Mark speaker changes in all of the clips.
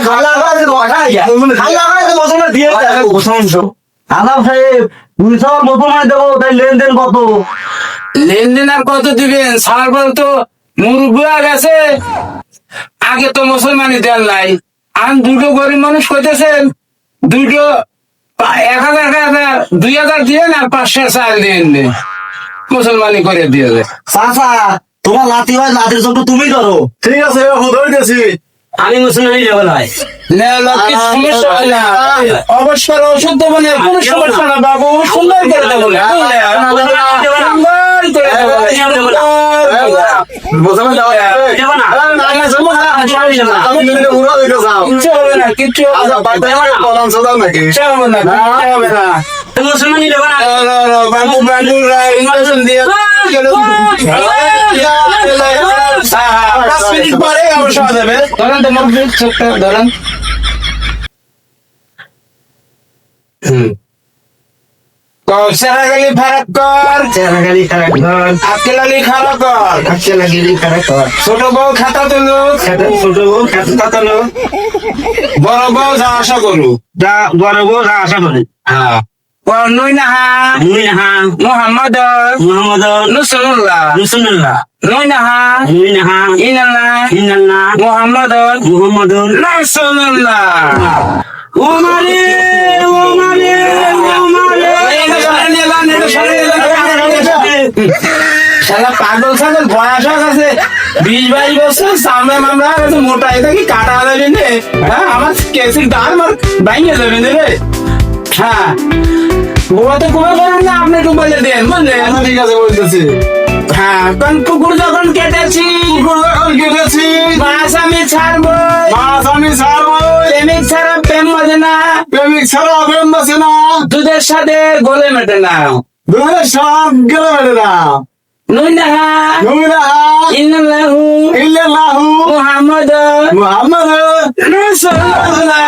Speaker 1: খালা করে খালা করে মুসলমান দিয়ে আলাপ সাহেব দুইশোর মুসলমান দেবো তাই লেনদেন কত?
Speaker 2: লেনদেন আর কত দিবেন? সার বল তো মুরগুয়া গেছে, আগে তো মুসলমানি দেন নাই। আর দুটো গরিব মানুষ কইতেছেন দুটো 1000 2000 দিয়ে না 500 চাল দিয়ে মুসলমানি করে দিয়ে দেয়।
Speaker 1: চাচা তোমার লাতি হয় লাতির জন্য তুমি করো। ঠিক আছে হুদয় গেছি আমি মুসলমানি দেবো নাই।
Speaker 2: সমস্যা হয় না, অবশ্যই ওষুধ দেবো না, কোনো সমস্যা না বাবু, সুন্দর করে দেবো না, কিচ্ছু হবে না।
Speaker 1: মুসলমানি দেবো না
Speaker 2: বাবু বাবু দিয়ে পরে অবশ্যই দেবে। ধরেন তোমার ধরেন সেরাগালি ফারাক কর,
Speaker 1: চেহারাগালি খারাপ ঘর
Speaker 2: আকেলালি খারাপ কর,
Speaker 1: আকেলাগিরি খারাপ ঘর
Speaker 2: ছোট বউ খাতা তুলু,
Speaker 1: ছোট বউ খাতা লো
Speaker 2: বড় বউ যা আশা করু।
Speaker 1: যা বড় বউ যা আশা করি।
Speaker 2: হ্যাঁ নুই নাহা
Speaker 1: নুই নাহা
Speaker 2: মোহাম্মদ
Speaker 1: মোহাম্মদ
Speaker 2: রসুল্লাহ,
Speaker 1: রসুল্লাহ
Speaker 2: নুই নাহা
Speaker 1: নুই নাহা
Speaker 2: ইনাল্লাহ
Speaker 1: ইন্নাল্লাহ
Speaker 2: মোহাম্মদ
Speaker 1: মুহাম্মদ
Speaker 2: রসুল্লাহ।
Speaker 1: ওমারে ওমারে ওমারে
Speaker 2: শালা পাগল ছাগল বয়স আছে 20-22 বছর, সামনে মামলা আছে, মোটা এটা কি কাটা যাবে না? হ্যাঁ আমার কেসির দাঁড় মার ভাঙিয়ে যাবে না রে। হ্যাঁ গোয়া তো গোয়া করেন না, আপনি একটু বলে দেন বুঝলেন?
Speaker 1: ঠিক আছে বলতেছি।
Speaker 2: হ্যাঁ কারণ কুকুর যখন কেটেছি মাছ আমি ছাড়বো, প্রেমিক ছাড়া প্রেম বাজে না, দুধের সাথে গলে মেটে না। নুই নাহা ইন্নাল্লাহু মুহাম্মদ রাসূলুল্লাহ।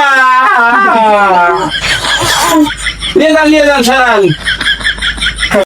Speaker 2: নিয়ে যান সারান।